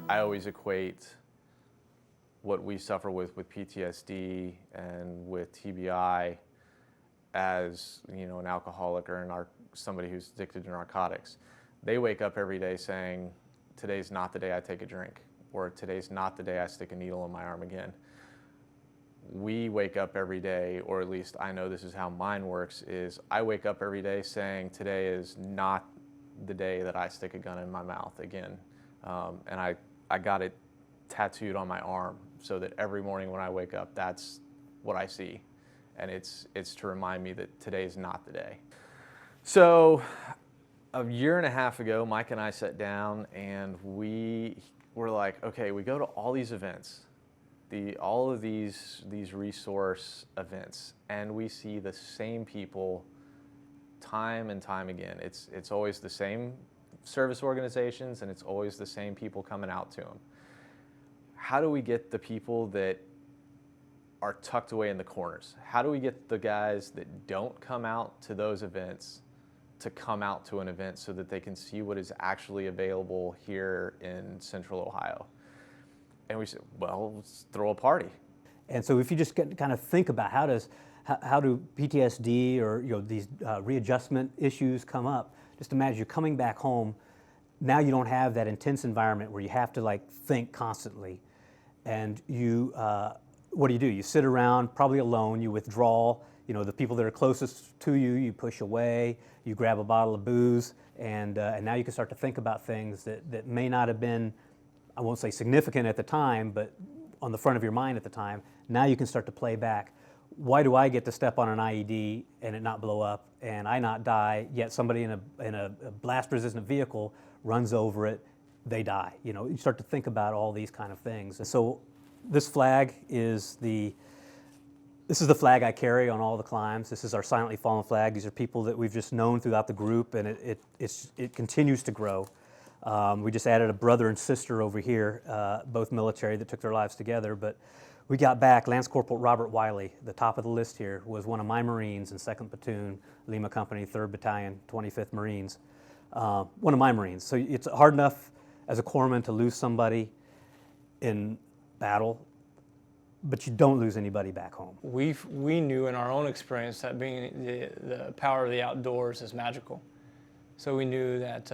I always equate what we suffer with PTSD and with TBI as, an alcoholic or somebody who's addicted to narcotics. They wake up every day saying, today's not the day I take a drink, or today's not the day I stick a needle in my arm again. We wake up every day, or at least I know this is how mine works, is I wake up every day saying today is not the day that I stick a gun in my mouth again. And I got it tattooed on my arm so that every morning when I wake up, that's what I see. And it's to remind me that today's not the day. So a year and a half ago, Mike and I sat down and we were like, okay, we go to all these events, all of these resource events, and we see the same people time and time again. It's always the same service organizations, and it's always the same people coming out to them. How do we get the people that are tucked away in the corners? How do we get the guys that don't come out to those events to come out to an event so that they can see what is actually available here in Central Ohio? And we said, well, let's throw a party. And so if you just kind of think about how do PTSD or these readjustment issues come up, just imagine you're coming back home. Now you don't have that intense environment where you have to think constantly. And you, what do? You sit around, probably alone, you withdraw. The people that are closest to you, you push away, you grab a bottle of booze, and now you can start to think about things that may not have been, I won't say significant at the time, but on the front of your mind at the time. Now you can start to play back. Why do I get to step on an IED and it not blow up and I not die, yet somebody in a blast-resistant vehicle runs over it, they die? You start to think about all these kind of things. So this flag is the flag I carry on all the climbs. This is our Silently Fallen flag. These are people that we've just known throughout the group, and it continues to grow. We just added a brother and sister over here, both military, that took their lives together. But we got back, Lance Corporal Robert Wiley, the top of the list here, was one of my Marines in 2nd Platoon, Lima Company, 3rd Battalion, 25th Marines. One of my Marines. So it's hard enough as a corpsman to lose somebody in battle, but you don't lose anybody back home. We knew in our own experience that being the power of the outdoors is magical. So we knew that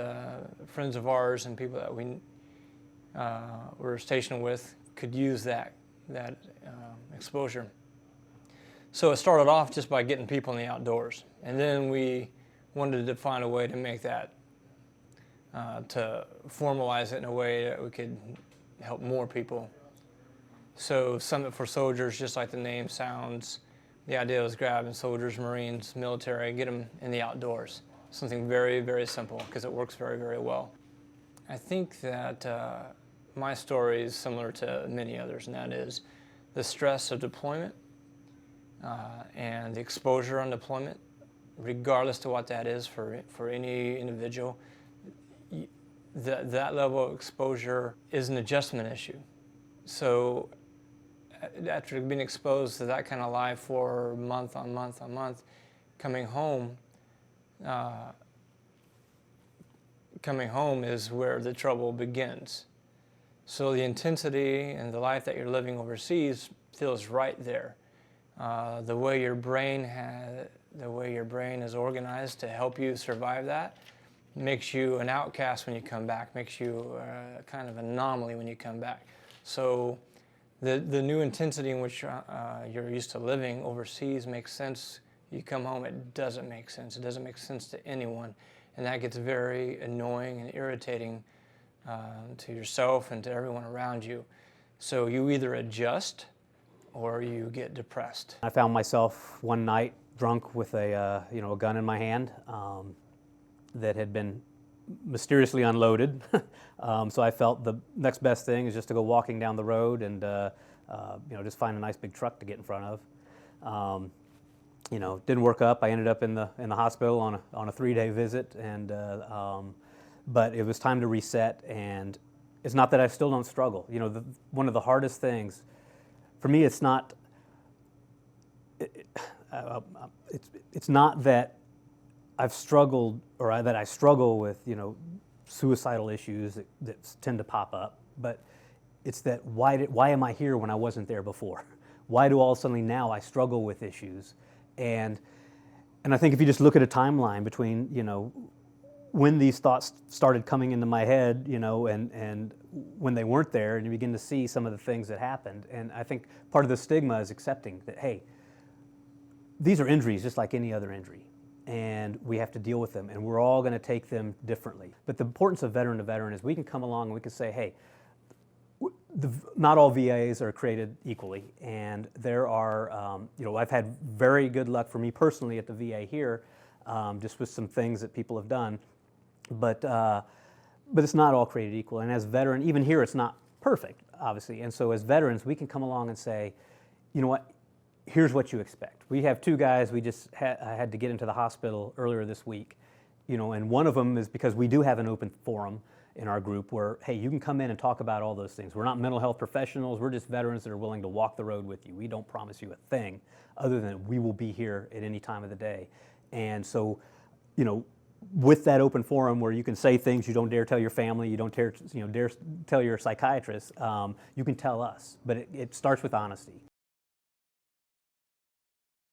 friends of ours and people that we were stationed with could use that exposure. So it started off just by getting people in the outdoors, and then we wanted to find a way to make that, to formalize it in a way that we could help more people. So Summit for Soldiers, just like the name sounds, the idea was grabbing soldiers, Marines, military, get them in the outdoors. Something very, very simple, because it works very, very well. I think that my story is similar to many others, and that is the stress of deployment and the exposure on deployment, regardless to what that is for any individual. That level of exposure is an adjustment issue. So after being exposed to that kind of life for month on month on month, coming home is where the trouble begins. So the intensity and the life that you're living overseas feels right there. The way your brain is organized to help you survive that makes you an outcast when you come back, makes you kind of an anomaly when you come back. So the new intensity in which you're used to living overseas makes sense. You come home, it doesn't make sense. It doesn't make sense to anyone. And that gets very annoying and irritating to yourself and to everyone around you. So you either adjust or you get depressed. I found myself one night drunk with a gun in my hand that had been mysteriously unloaded. So I felt the next best thing is just to go walking down the road and just find a nice big truck to get in front of. Didn't work up. I ended up in the hospital on a 3-day visit, and but it was time to reset. And it's not that I still don't struggle. One of the hardest things for me, it's not that I've struggled or that I struggle with suicidal issues that tend to pop up. but it's that why am I here when I wasn't there before? Why do all of a sudden now I struggle with issues? And I think if you just look at a timeline between, when these thoughts started coming into my head, and when they weren't there, and you begin to see some of the things that happened. And I think part of the stigma is accepting that, hey, these are injuries just like any other injury, and we have to deal with them, and we're all going to take them differently. But the importance of veteran to veteran is we can come along and we can say, hey, not all VAs are created equally, and there are, I've had very good luck for me personally at the VA here, just with some things that people have done, but it's not all created equal. And as veteran, even here, it's not perfect, obviously. And so as veterans, we can come along and say, you know what, here's what you expect. We have two guys we just had to get into the hospital earlier this week, and one of them is because we do have an open forum in our group where, hey, you can come in and talk about all those things. We're not mental health professionals. We're just veterans that are willing to walk the road with you. We don't promise you a thing other than we will be here at any time of the day. And so, with that open forum where you can say things you don't dare tell your family, you don't dare tell your psychiatrist, you can tell us. But it starts with honesty.